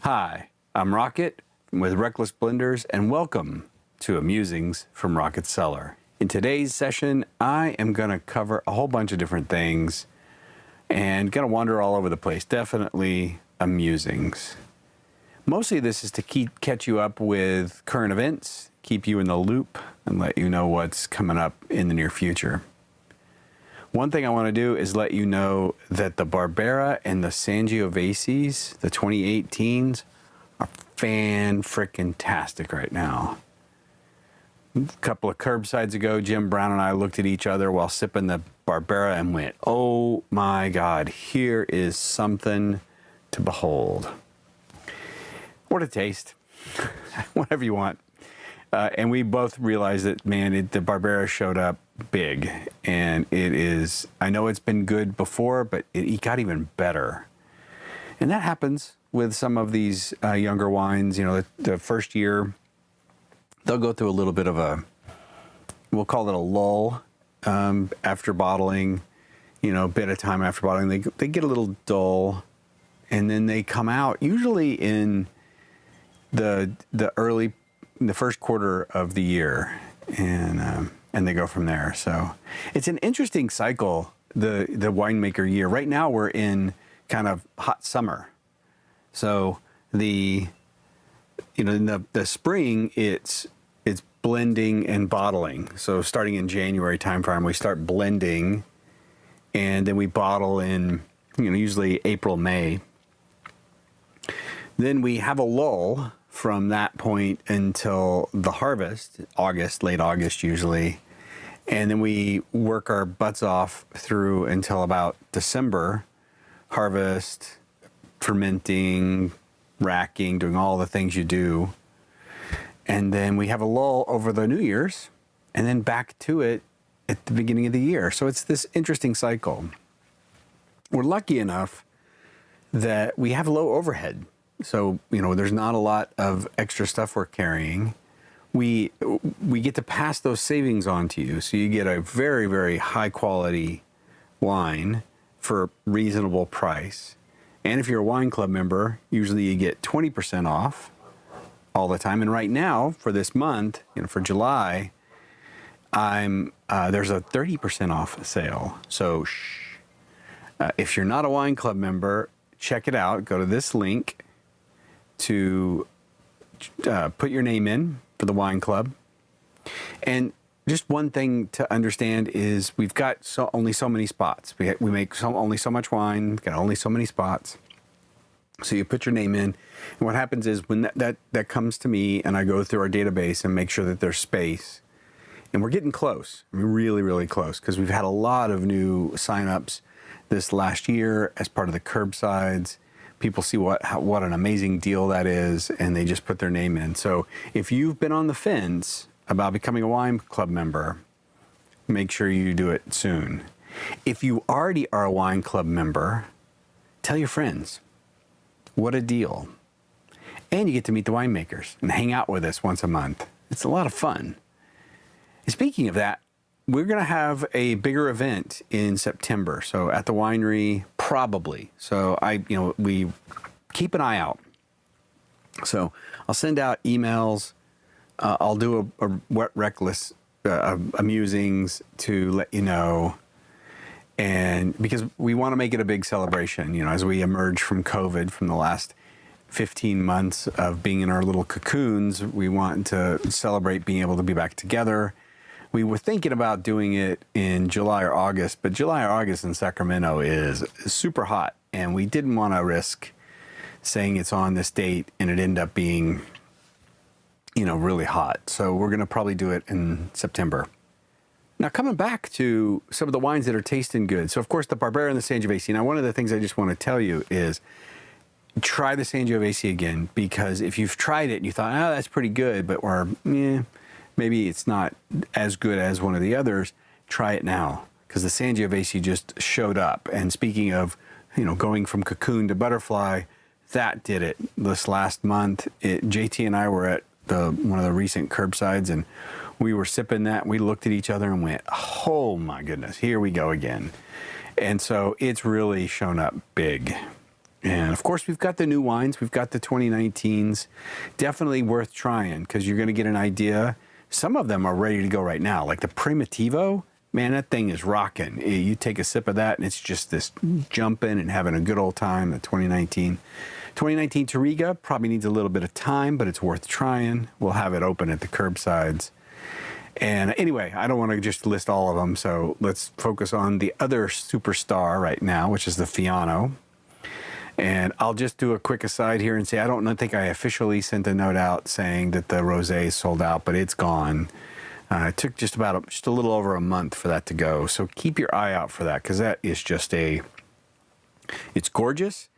Hi, I'm Rocket with Wreckless Blenders, and welcome to a Musings from Rocket's Cellar. In today's session, I am going to cover a whole bunch of different things and going to wander all over the place. Definitely a Musings. Mostly this is to catch you up with current events, keep you in the loop, and let you know what's coming up in the near future. One thing I want to do is let you know that the Barbera and the Sangiovaces, the 2018s, are fan-frickin-tastic right now. A couple of curbsides ago, Jim Brown and I looked at each other while sipping the Barbera and went, oh my God, here is something to behold. What a taste. Whatever you want. And we both realized that, man, the Barbera showed up big, and it is, I know it's been good before, but it got even better. And that happens with some of these younger wines. You know, the first year, they'll go through a little bit of a, we'll call it a lull after bottling, you know, a bit of time after bottling. They get a little dull, and then they come out, usually in the first quarter of the year, and they go from there. So it's an interesting cycle, the winemaker year. Right now we're in kind of hot summer. So in the spring it's blending and bottling. So starting in January timeframe, we start blending, and then we bottle in, usually April, May. Then we have a lull from that point until the harvest, August, late August usually. And then we work our butts off through until about December, harvest, fermenting, racking, doing all the things you do. And then we have a lull over the New Year's, and then back to it at the beginning of the year. So it's this interesting cycle. We're lucky enough that we have low overhead. So, there's not a lot of extra stuff we're carrying. We get to pass those savings on to you. So you get a very, very high quality wine for a reasonable price. And if you're a wine club member, usually you get 20% off all the time. And right now, for this month, for July, there's a 30% off sale. So if you're not a wine club member, check it out. Go to this link to put your name in for the wine club. And just one thing to understand is we've got only so many spots. We make only so much wine, we've got only so many spots. So you put your name in, and what happens is when that comes to me, and I go through our database and make sure that there's space. And we're getting close. I mean, really, really close, because we've had a lot of new signups this last year as part of the Curbsides. People see what an amazing deal that is, and they just put their name in. So if you've been on the fence about becoming a wine club member, make sure you do it soon. If you already are a wine club member, tell your friends. What a deal. And you get to meet the winemakers and hang out with us once a month. It's a lot of fun. And speaking of that, we're going to have a bigger event in September. So at the winery, probably. So we keep an eye out. So I'll send out emails. I'll do a Wreckless Musings to let you know. And because we want to make it a big celebration, as we emerge from COVID, from the last 15 months of being in our little cocoons, we want to celebrate being able to be back together. We were thinking about doing it in July or August, but July or August in Sacramento is super hot, and we didn't want to risk saying it's on this date and it end up being, really hot. So we're going to probably do it in September. Now, coming back to some of the wines that are tasting good. So, of course, the Barbera and the Sangiovese. Now, one of the things I just want to tell you is try the Sangiovese again, because if you've tried it and you thought, oh, that's pretty good, but maybe it's not as good as one of the others, try it now, because the Sangiovese just showed up. And speaking of, going from cocoon to butterfly, that did it. This last month, JT and I were at one of the recent Curbsides, and we were sipping that. We looked at each other and went, oh my goodness, here we go again. And so it's really shown up big. And of course, we've got the new wines. We've got the 2019s. Definitely worth trying because you're going to get an idea. Some of them are ready to go right now. Like the Primitivo, man, that thing is rocking. You take a sip of that and it's just this jumping and having a good old time. The 2019. 2019 Tarriga probably needs a little bit of time, but it's worth trying. We'll have it open at the Curbsides. And anyway, I don't want to just list all of them, so let's focus on the other superstar right now, which is the Fiano. And I'll just do a quick aside here and say I don't think I officially sent a note out saying that the rosé is sold out, but it's gone. It took just a little over a month for that to go, so keep your eye out for that because that is just it's gorgeous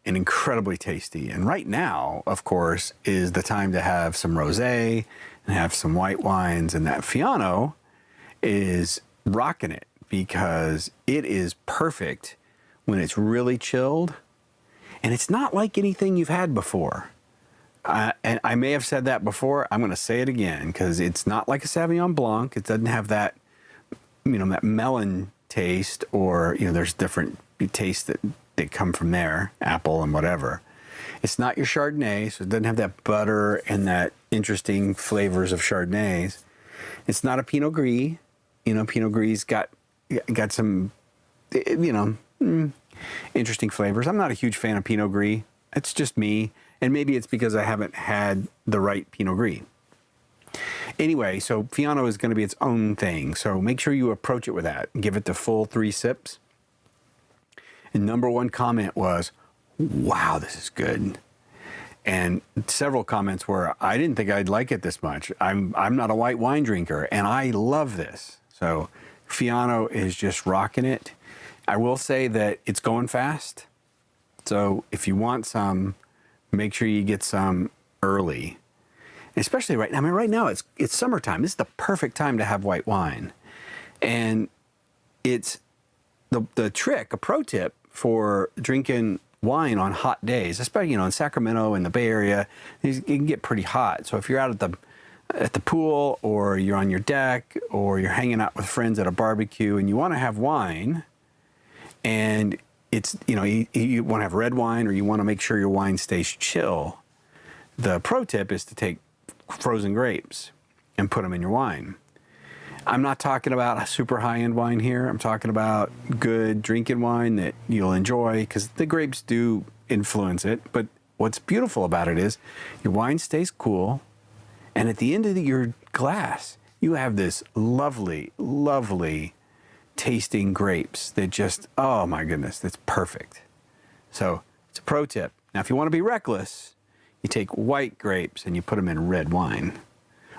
and incredibly tasty. And right now, of course, is the time to have some rosé and have some white wines, and that Fiano is rocking it because it is perfect when it's really chilled, and it's not like anything you've had before. And I may have said that before. I'm going to say it again because it's not like a Sauvignon Blanc. It doesn't have that, that melon taste, or there's different tastes that come from there, apple and whatever. It's not your Chardonnay, so it doesn't have that butter and that interesting flavors of Chardonnays. It's not a Pinot Gris. Pinot Gris got some, interesting flavors. I'm not a huge fan of Pinot Gris. It's just me, and maybe it's because I haven't had the right Pinot Gris. Anyway, so Fiano is going to be its own thing, so make sure you approach it with that. Give it the full 3 sips. And number one comment was, wow, this is good. And several comments were, I didn't think I'd like it this much. I'm not a white wine drinker, and I love this. So Fiano is just rocking it. I will say that it's going fast. So if you want some, make sure you get some early. Especially right now. Right now it's summertime. This is the perfect time to have white wine. And it's the trick, a pro tip for drinking wine on hot days, especially in Sacramento and the Bay Area, it can get pretty hot. So if you're out at the pool, or you're on your deck, or you're hanging out with friends at a barbecue, and you want to have wine, and it's you want to have red wine, or you want to make sure your wine stays chill, the pro tip is to take frozen grapes and put them in your wine. I'm not talking about a super high-end wine here. I'm talking about good drinking wine that you'll enjoy, because the grapes do influence it. But what's beautiful about it is your wine stays cool, and at the end of your glass, you have this lovely, lovely tasting grapes that just, oh my goodness, that's perfect. So it's a pro tip. Now, if you want to be reckless, you take white grapes and you put them in red wine.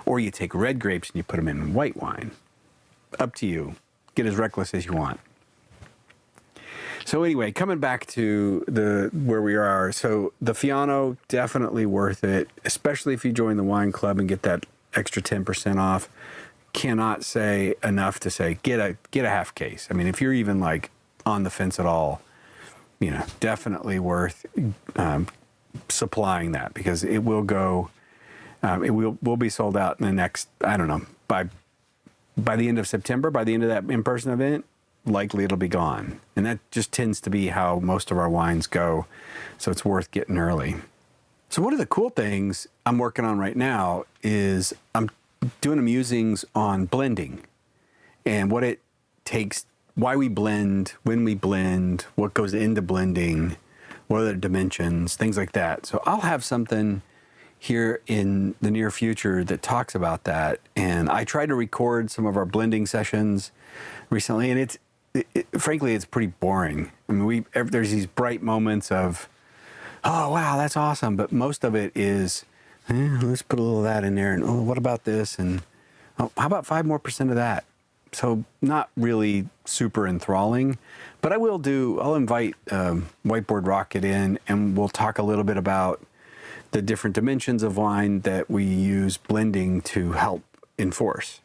Or you take red grapes and you put them in white wine. Up to you. Get as reckless as you want. So anyway, coming back to where we are. So the Fiano, definitely worth it, especially if you join the wine club and get that extra 10% off. Cannot say enough to say get a half case. I mean, if you're even like on the fence at all, definitely worth supplying that, because it will go. It will be sold out in the next, I don't know, by the end of September, by the end of that in-person event, likely it'll be gone. And that just tends to be how most of our wines go. So it's worth getting early. So one of the cool things I'm working on right now is I'm doing a musings on blending and what it takes, why we blend, when we blend, what goes into blending, what are the dimensions, things like that. So I'll have something here in the near future that talks about that. And I tried to record some of our blending sessions recently, and frankly, it's pretty boring. I mean, there's these bright moments of, oh, wow, that's awesome. But most of it is, let's put a little of that in there. And, oh, what about this? And oh, how about 5% more of that? So not really super enthralling, but I'll invite Whiteboard Rocket in, and we'll talk a little bit about the different dimensions of wine that we use blending to help enforce,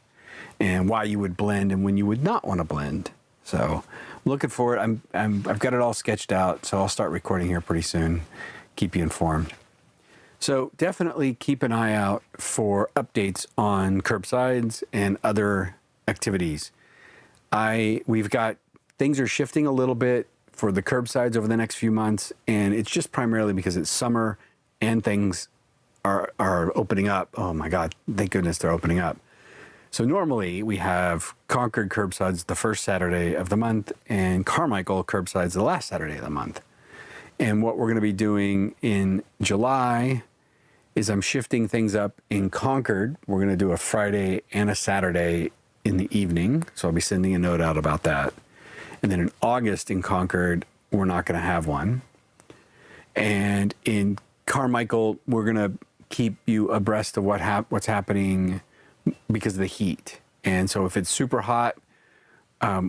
and why you would blend and when you would not want to blend. So looking for it. I've got it all sketched out, so I'll start recording here pretty soon. Keep you informed. So definitely keep an eye out for updates on Curbsides and other activities. We've got, things are shifting a little bit for the curbsides over the next few months, and it's just primarily because it's summer and things are opening up. Oh my God, thank goodness they're opening up. So normally we have Concord curbsides the first Saturday of the month and Carmichael curbsides the last Saturday of the month. And what we're going to be doing in July is I'm shifting things up in Concord. We're going to do a Friday and a Saturday in the evening. So I'll be sending a note out about that. And then in August in Concord, we're not going to have one. And in Carmichael, we're going to keep you abreast of what's happening because of the heat. And so if it's super hot,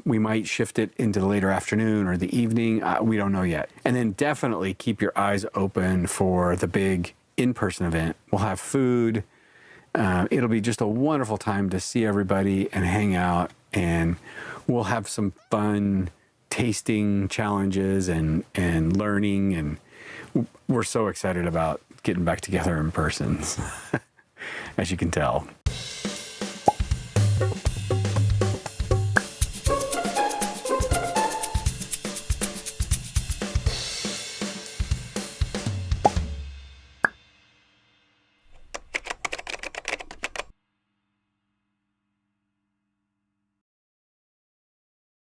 we might shift it into the later afternoon or the evening. We don't know yet. And then definitely keep your eyes open for the big in-person event. We'll have food. It'll be just a wonderful time to see everybody and hang out. And we'll have some fun tasting challenges and learning. And we're so excited about getting back together in person, as you can tell.